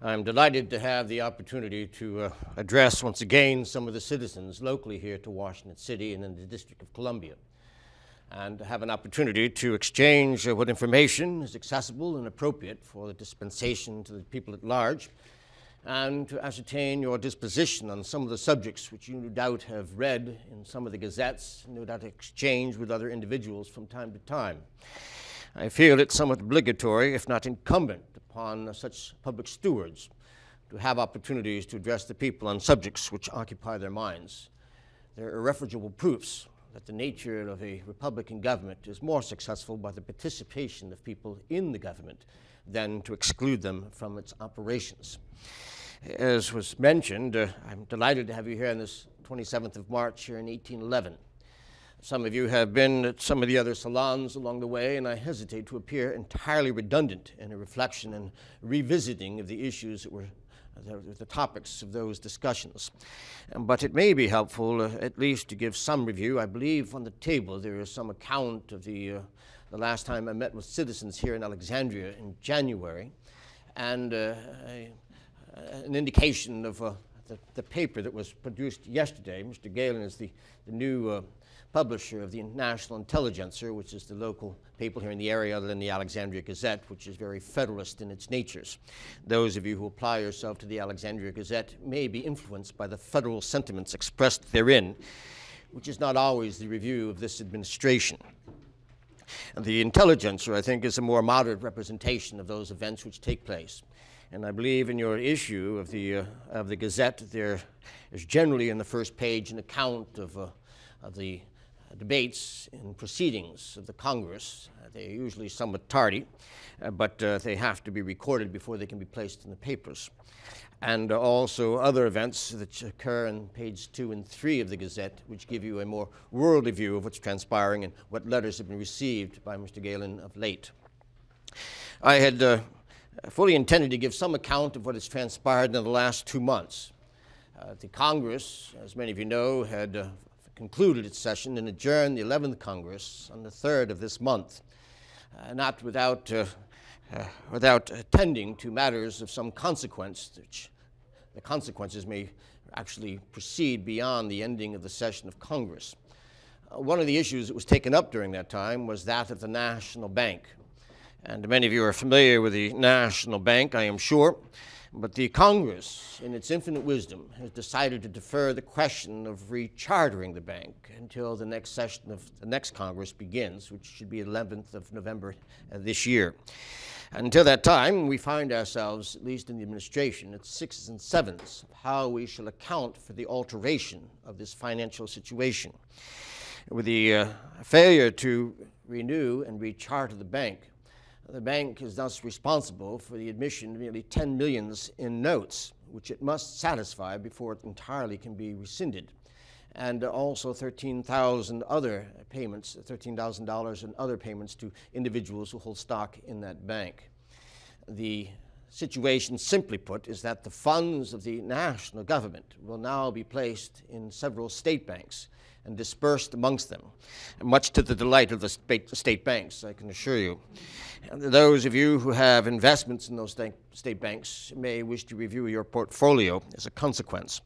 I'm delighted to have the opportunity to address once again some of the citizens locally here to Washington City and in the District of Columbia, and to have an opportunity to exchange what information is accessible and appropriate for the dispensation to the people at large, and to ascertain your disposition on some of the subjects which you no doubt have read in some of the gazettes, and no doubt exchanged with other individuals from time to time. I feel it's somewhat obligatory, if not incumbent, upon such public stewards to have opportunities to address the people on subjects which occupy their minds. There are irrefutable proofs that the nature of a Republican government is more successful by the participation of people in the government than to exclude them from its operations. As was mentioned, I'm delighted to have you here on this 27th of March here in 1811. Some of you have been at some of the other salons along the way, and I hesitate to appear entirely redundant in a reflection and revisiting of the issues that were the topics of those discussions. But it may be helpful at least to give some review. I believe on the table there is some account of the last time I met with citizens here in Alexandria in January, and an indication of the paper that was produced yesterday. Mr. Galen is the new publisher of the National Intelligencer, which is the local paper here in the area other than the Alexandria Gazette, which is very federalist in its natures. Those of you who apply yourself to the Alexandria Gazette may be influenced by the federal sentiments expressed therein, which is not always the review of this administration. And the Intelligencer, I think, is a more moderate representation of those events which take place. And I believe in your issue of the Gazette, there is generally in the first page an account of the debates and proceedings of the Congress. They are usually somewhat tardy, but they have to be recorded before they can be placed in the papers. And also other events that occur in page 2 and 3 of the Gazette, which give you a more worldly view of what's transpiring and what letters have been received by Mr. Galen of late. I had fully intended to give some account of what has transpired in the last 2 months. The Congress, as many of you know, had concluded its session and adjourned the 11th Congress on the 3rd of this month, not without attending to matters of some consequence, which the consequences may actually proceed beyond the ending of the session of Congress. One of the issues that was taken up during that time was that of the National Bank. And many of you are familiar with the National Bank, I am sure. But the Congress, in its infinite wisdom, has decided to defer the question of rechartering the bank until the next session of the next Congress begins, which should be 11th of November this year. Until that time, we find ourselves, at least in the administration, at 6s and 7s of how we shall account for the alteration of this financial situation. With the failure to renew and recharter the bank is thus responsible for the admission of nearly 10 millions in notes, which it must satisfy before it entirely can be rescinded, and also $13,000 other payments, $13,000 in other payments to individuals who hold stock in that bank. The situation, simply put, is that the funds of the national government will now be placed in several state banks and dispersed amongst them, much to the delight of the state banks, I can assure you. And those of you who have investments in those state banks may wish to review your portfolio as a consequence.